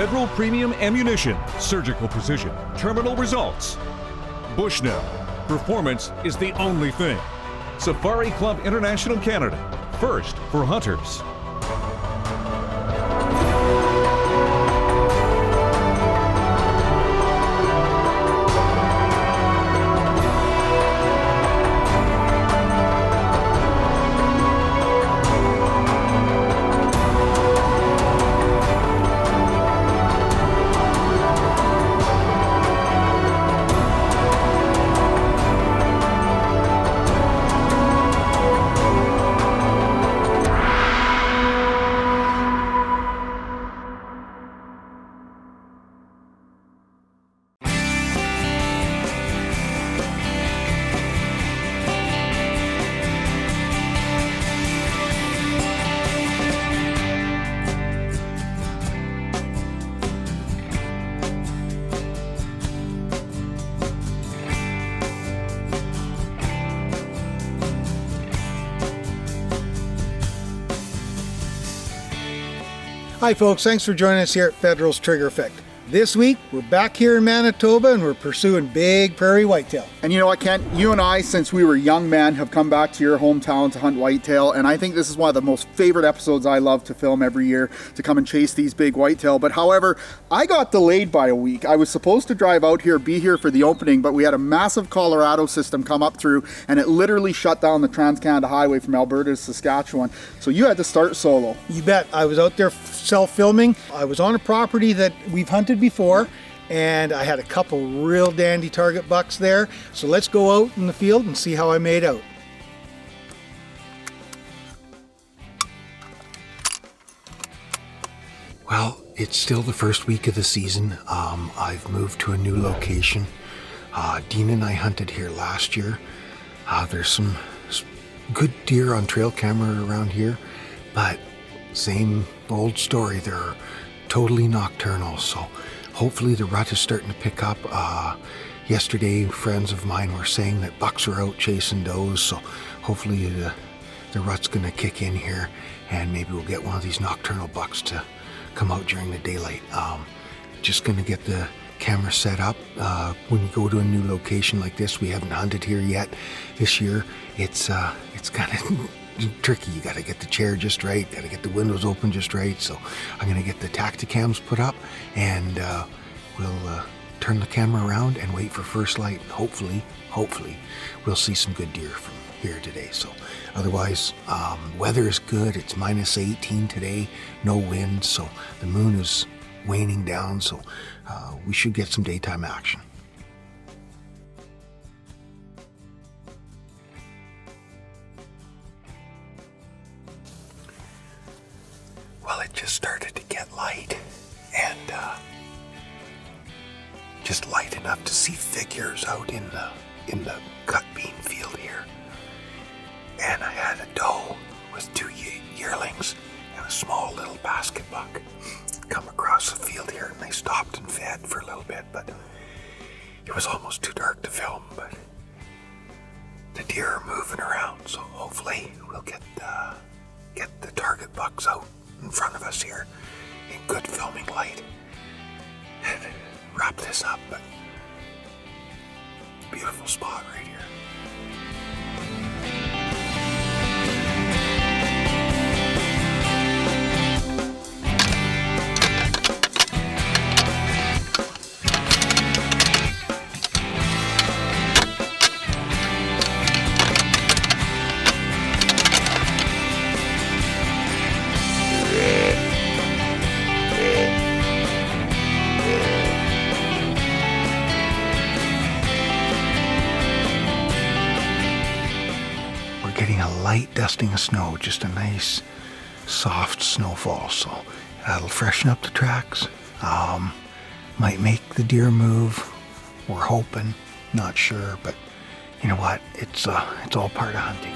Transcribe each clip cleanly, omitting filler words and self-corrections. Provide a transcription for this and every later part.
Federal Premium Ammunition, surgical precision, terminal results. Bushnell, performance is the only thing. Safari Club International Canada, first for hunters. Hi folks, thanks for joining us here at Federal's Trigger Effect. This week, we're back here in Manitoba and we're pursuing big prairie whitetail. And you know what, Kent? You and I, since we were young men, have come back to your hometown to hunt whitetail, and I think this is one of the most favorite episodes I love to film every year, to come and chase these big whitetail. But however, I got delayed by a week. I was supposed to drive out here, be here for the opening, but we had a massive Colorado system come up through, and it literally shut down the Trans-Canada Highway from Alberta to Saskatchewan. So you had to start solo. You bet. I was out there self-filming. I was on a property that we've hunted before, and I had a couple real dandy target bucks there. So let's go out in the field and see how I made out. Well, it's still the first week of the season. I've moved to a new location. Dean and I hunted here last year. There's some good deer on trail camera around here, but same old story. They're totally nocturnal, so hopefully the rut is starting to pick up. Yesterday, friends of mine were saying that bucks are out chasing does, so hopefully the rut's gonna kick in here, and maybe we'll get one of these nocturnal bucks to come out during the daylight. Just gonna get the camera set up. When you go to a new location like this, we haven't hunted here yet this year. It's kind of tricky. You got to get the chair just right, got to get the windows open just right. So I'm going to get the Tacticams put up, and we'll turn the camera around and wait for first light. Hopefully we'll see some good deer from here today. So otherwise, weather is good. It's minus 18 today, no wind, so the moon is waning down, so we should get some daytime action. Well, it just started to get light, and just light enough to see figures out in the cut bean field here. And I had a doe with two yearlings and a small little basket buck come across the field here, and they stopped and fed for a little bit, but it was almost too dark to film. But the deer are moving around, so hopefully we'll get the target bucks out in front of us here in good filming light and wrap this up. But beautiful spot right here. Light dusting of snow, just a nice soft snowfall, so that'll freshen up the tracks. Might make the deer move. We're hoping, not sure, but you know what? It's all part of hunting.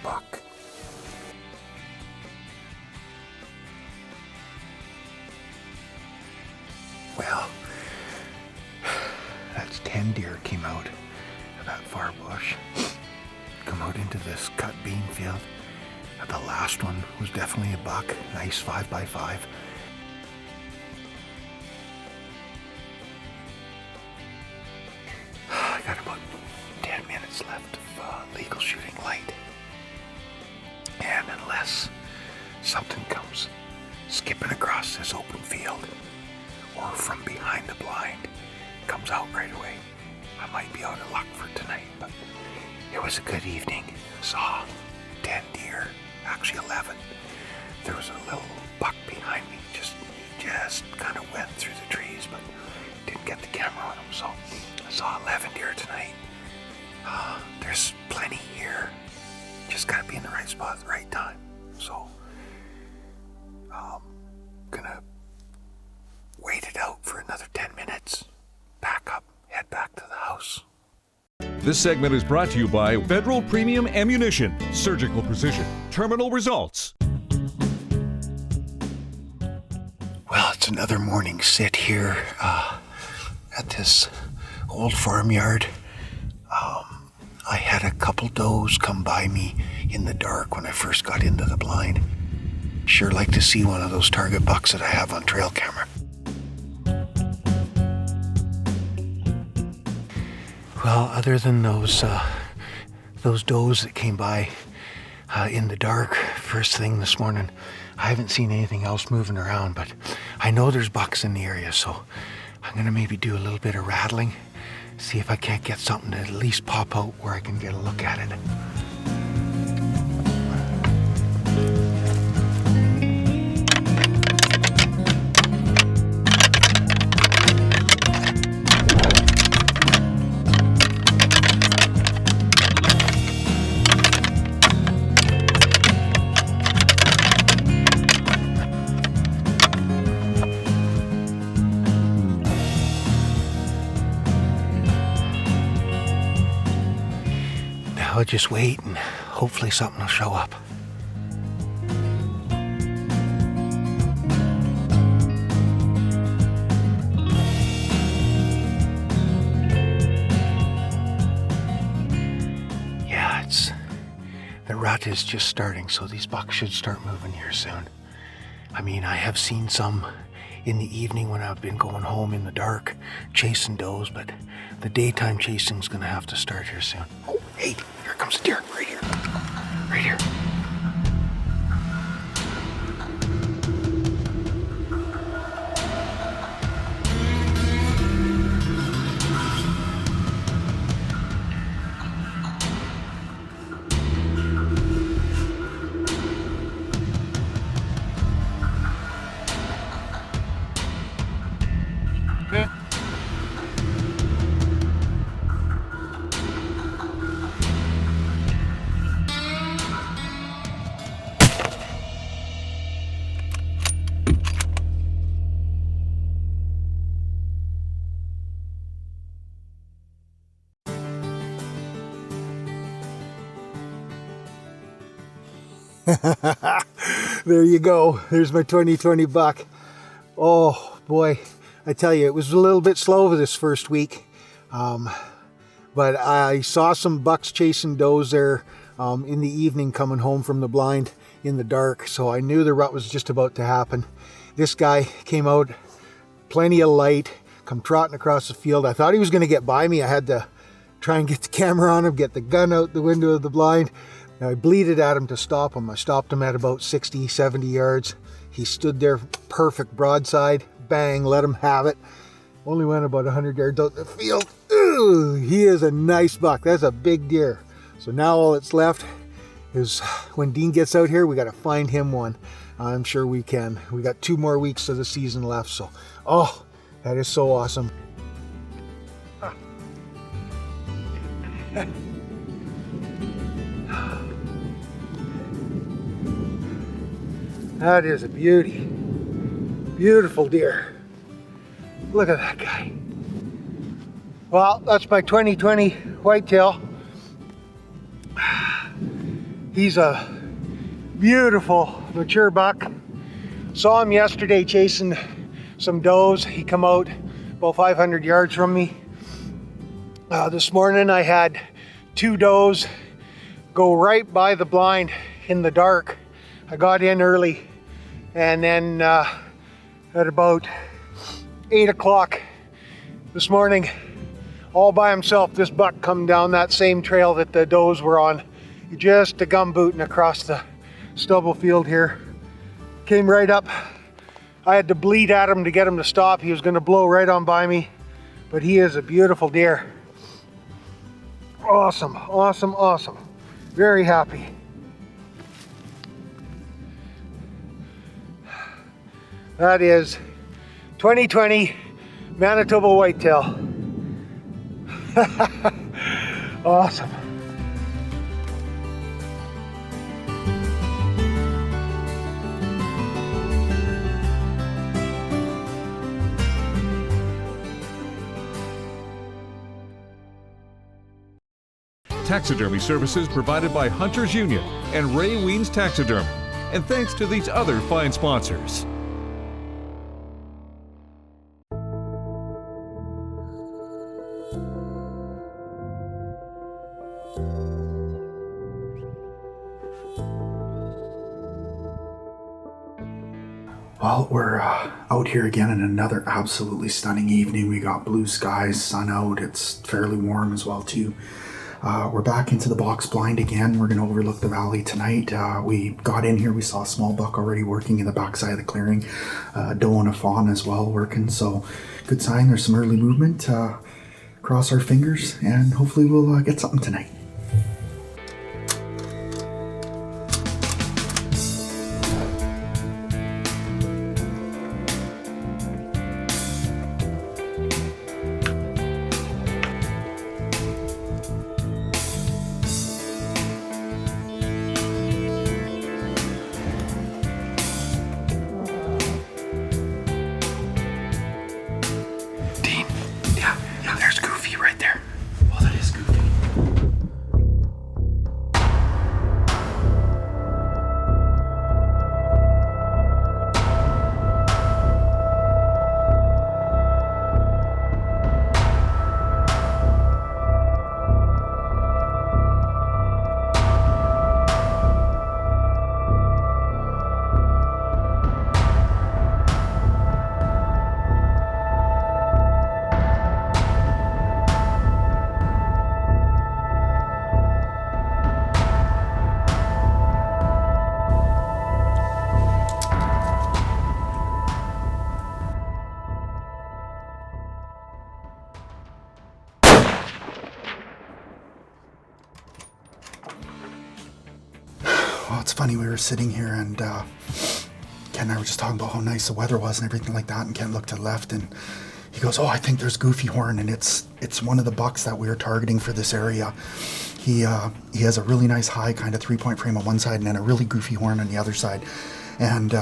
buck. Well, that's 10 deer came out of that far bush. Come out into this cut bean field. The last one was definitely a buck, nice 5x5. I got about 10 minutes left of legal shooting light. And unless something comes skipping across this open field or from behind the blind, comes out right away, I might be out of luck for tonight. But it was a good evening. Saw 10 deer, actually 11. There was a little buck behind me. He just kind of went through the trees, but didn't get the camera on him. So I saw 11 deer tonight. There's plenty here. Just gotta be in the right spot at the right time. So, gonna wait it out for another 10 minutes. Back up, head back to the house. This segment is brought to you by Federal Premium Ammunition, Surgical Precision, Terminal Results. Well, it's another morning sit here at this old farmyard. I had a couple does come by me in the dark when I first got into the blind. Sure like to see one of those target bucks that I have on trail camera. Well, other than those does that came by in the dark first thing this morning, I haven't seen anything else moving around, but I know there's bucks in the area, so I'm gonna maybe do a little bit of rattling, see if I can't get something to at least pop out where I can get a look at it. I'll just wait and hopefully something will show up. Yeah, the rut is just starting, so these bucks should start moving here soon. I mean, I have seen some in the evening when I've been going home in the dark, chasing does, but the daytime chasing's gonna have to start here soon. Oh, hey, here comes a deer, right here. Right here. There you go. There's my 2020 buck. Oh boy, I tell you, it was a little bit slow this first week. But I saw some bucks chasing does there in the evening coming home from the blind in the dark. So I knew the rut was just about to happen. This guy came out, plenty of light, come trotting across the field. I thought he was going to get by me. I had to try and get the camera on him, get the gun out the window of the blind. I bleated at him to stop him. I stopped him at about 60, 70 yards. He stood there perfect broadside, bang, let him have it. Only went about 100 yards out the field. Ooh, he is a nice buck. That's a big deer. So now all that's left is when Dean gets out here, we got to find him one. I'm sure we can. We got 2 more weeks of the season left. So, oh, that is so awesome. That is a beauty. Beautiful deer. Look at that guy. Well, that's my 2020 whitetail. He's a beautiful mature buck. Saw him yesterday chasing some does. He come out about 500 yards from me. This morning I had 2 does go right by the blind in the dark. I got in early, and then at about 8 o'clock this morning, all by himself, this buck come down that same trail that the does were on. Just a gumbooting across the stubble field here. Came right up. I had to bleed at him to get him to stop. He was going to blow right on by me, but he is a beautiful deer. Awesome, awesome, awesome. Very happy. That is 2020 Manitoba whitetail. Awesome. Taxidermy services provided by Hunters Union and Ray Wiens Taxidermy. And thanks to these other fine sponsors. Well, we're out here again in another absolutely stunning evening. We got blue skies, sun out. It's fairly warm as well too. We're back into the box blind again. We're going to overlook the valley tonight. We got in here, we saw a small buck already working in the backside of the clearing. Doe and a fawn as well working, so good sign. There's some early movement. Cross our fingers and hopefully we'll get something tonight. Well, it's funny, we were sitting here and Ken and I were just talking about how nice the weather was and everything like that, and Ken looked to the left and he goes, "Oh, I think there's Goofy Horn," and it's one of the bucks that we were targeting for this area. He has a really nice high kind of 3-point frame on one side and then a really goofy horn on the other side. And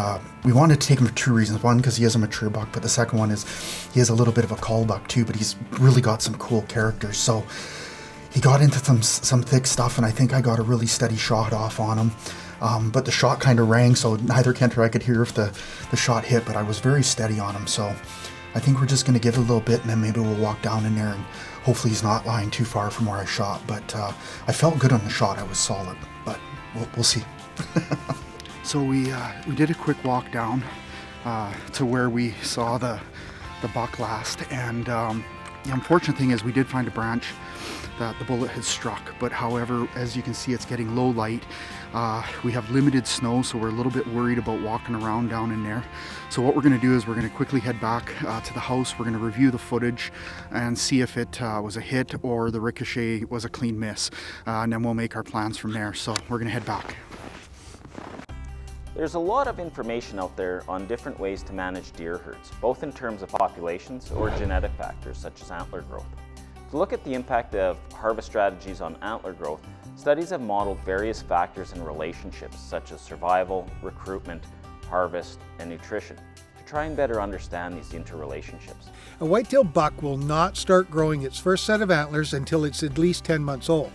we wanted to take him for 2 reasons. One, because he is a mature buck, but the second one is he has a little bit of a call buck too, but he's really got some cool characters. So he got into some thick stuff, and I think I got a really steady shot off on him. But the shot kind of rang, so neither Kent or I could hear if the shot hit, but I was very steady on him. So I think we're just going to give it a little bit, and then maybe we'll walk down in there, and hopefully he's not lying too far from where I shot. But I felt good on the shot. I was solid, but we'll see. So we did a quick walk down to where we saw the buck last, and the unfortunate thing is we did find a branch that the bullet had struck, but however, as you can see, it's getting low light. We have limited snow, so we're a little bit worried about walking around down in there. So what we're going to do is we're going to quickly head back to the house. We're going to review the footage and see if it was a hit or the ricochet was a clean miss, and then we'll make our plans from there. So we're going to head back. There's a lot of information out there on different ways to manage deer herds, both in terms of populations or genetic factors such as antler growth. To look at the impact of harvest strategies on antler growth, studies have modeled various factors and relationships such as survival, recruitment, harvest, and nutrition to try and better understand these interrelationships. A whitetail buck will not start growing its first set of antlers until it's at least 10 months old.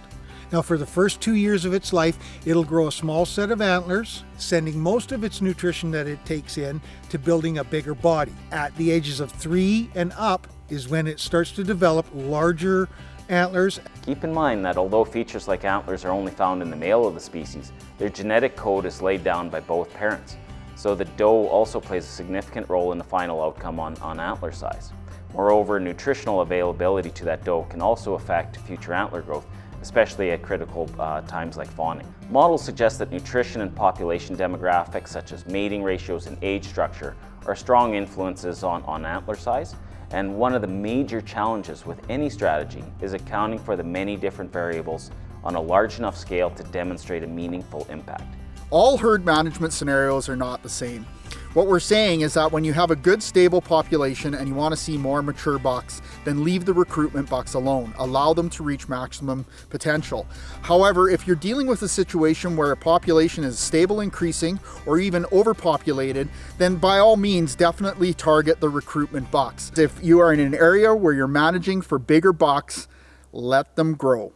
Now for the first 2 years of its life, it'll grow a small set of antlers, sending most of its nutrition that it takes in to building a bigger body. At the ages of 3 and up is when it starts to develop larger antlers. Keep in mind that although features like antlers are only found in the male of the species, their genetic code is laid down by both parents. So the doe also plays a significant role in the final outcome on antler size. Moreover, nutritional availability to that doe can also affect future antler growth, especially at critical times like fawning. Models suggest that nutrition and population demographics such as mating ratios and age structure are strong influences on antler size. And one of the major challenges with any strategy is accounting for the many different variables on a large enough scale to demonstrate a meaningful impact. All herd management scenarios are not the same. What we're saying is that when you have a good stable population and you want to see more mature bucks, then leave the recruitment bucks alone. Allow them to reach maximum potential. However, if you're dealing with a situation where a population is stable, increasing, or even overpopulated, then by all means definitely target the recruitment bucks. If you are in an area where you're managing for bigger bucks, let them grow.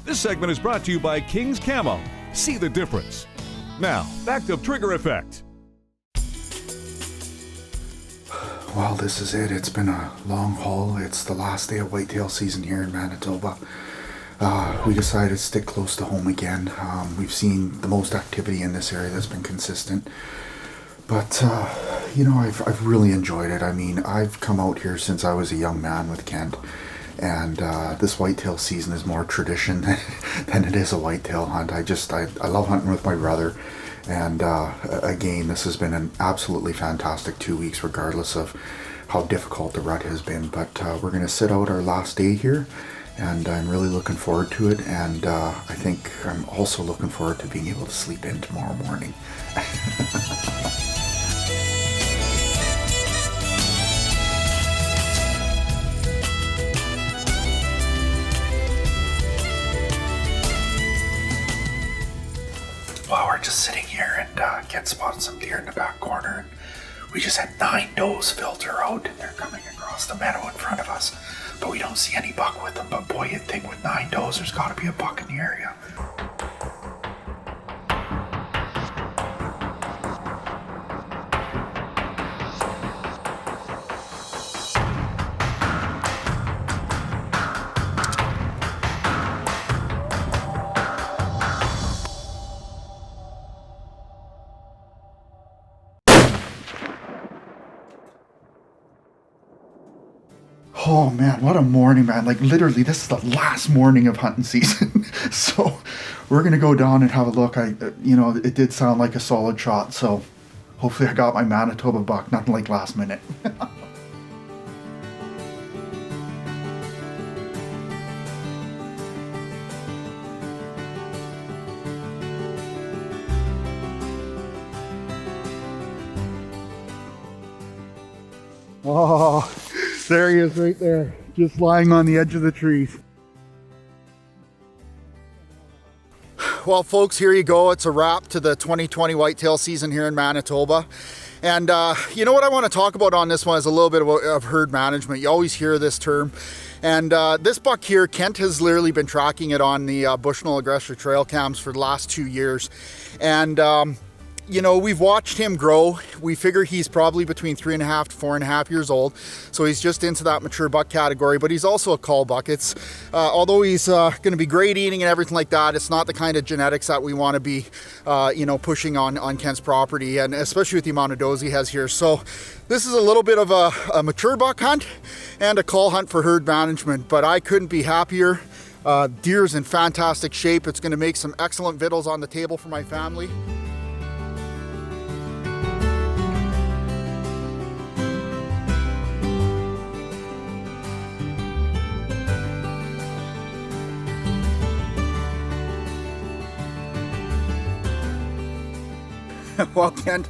This segment is brought to you by King's Camo. See the difference. Now, back to Trigger Effect. Well, this is it. It's been a long haul. It's the last day of whitetail season here in Manitoba. We decided to stick close to home again. We've seen the most activity in this area that's been consistent. But, you know, I've really enjoyed it. I mean, I've come out here since I was a young man with Kent. And this whitetail season is more tradition than it is a whitetail hunt. I love hunting with my brother. And again, this has been an absolutely fantastic 2 weeks, regardless of how difficult the rut has been. But we're going to sit out our last day here, and I'm really looking forward to it. And I think I'm also looking forward to being able to sleep in tomorrow morning. Well, we're just sitting here and Ken spotted some deer in the back corner. And we just had 9 does filter out, and they're coming across the meadow in front of us. But we don't see any buck with them. But boy, you'd think with 9 does, there's got to be a buck in the area. Oh man, what a morning, man. Like literally, this is the last morning of hunting season. So we're going to go down and have a look. It did sound like a solid shot. So hopefully I got my Manitoba buck, nothing like last minute. Oh, there he is right there, just lying on the edge of the trees. Well, folks, here you go. It's a wrap to the 2020 whitetail season here in Manitoba. And you know what I want to talk about on this one is a little bit of herd management. You always hear this term. And this buck here, Kent has literally been tracking it on the Bushnell Aggressor trail cams for the last 2 years. And you know, we've watched him grow. We figure he's probably between 3.5 to 4.5 years old. So he's just into that mature buck category, but he's also a call buck. It's, although he's going to be great eating and everything like that, it's not the kind of genetics that we want to be, pushing on Kent's property, and especially with the amount of does he has here. So this is a little bit of a mature buck hunt and a call hunt for herd management, but I couldn't be happier. Deer's in fantastic shape. It's going to make some excellent victuals on the table for my family. Well, Kent,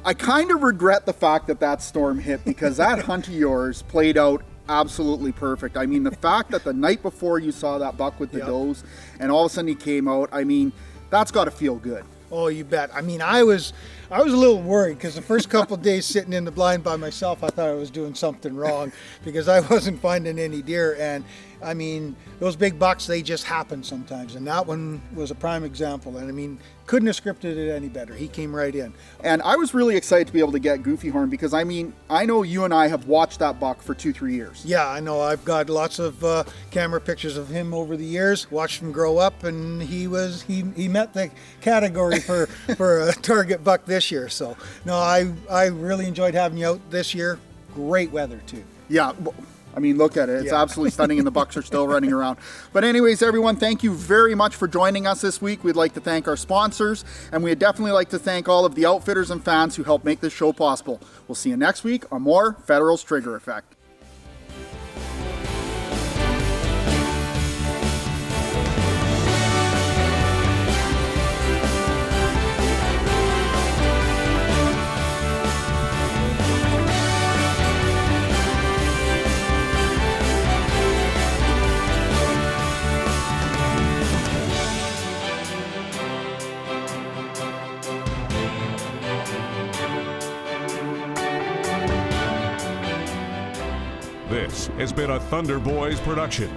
I kind of regret the fact that storm hit, because that hunt of yours played out absolutely perfect. I mean, the fact that the night before you saw that buck with the does and all of a sudden he came out, I mean, that's got to feel good. Oh, you bet. I mean, I was a little worried, because the first couple of days sitting in the blind by myself, I thought I was doing something wrong because I wasn't finding any deer. And I mean, those big bucks, they just happen sometimes. And that one was a prime example. And I mean, couldn't have scripted it any better. He came right in. And I was really excited to be able to get Goofy Horn because, I mean, I know you and I have watched that buck for 2-3 years. Yeah, I know. I've got lots of camera pictures of him over the years, watched him grow up, and he met the category for a target buck this year. So, no, I really enjoyed having you out this year. Great weather, too. Yeah. I mean, look at it. It's absolutely stunning, and the bucks are still running around. But anyways, everyone, thank you very much for joining us this week. We'd like to thank our sponsors, and we'd definitely like to thank all of the outfitters and fans who helped make this show possible. We'll see you next week on more Federal's Trigger Effect. This has been a Thunder Boys production.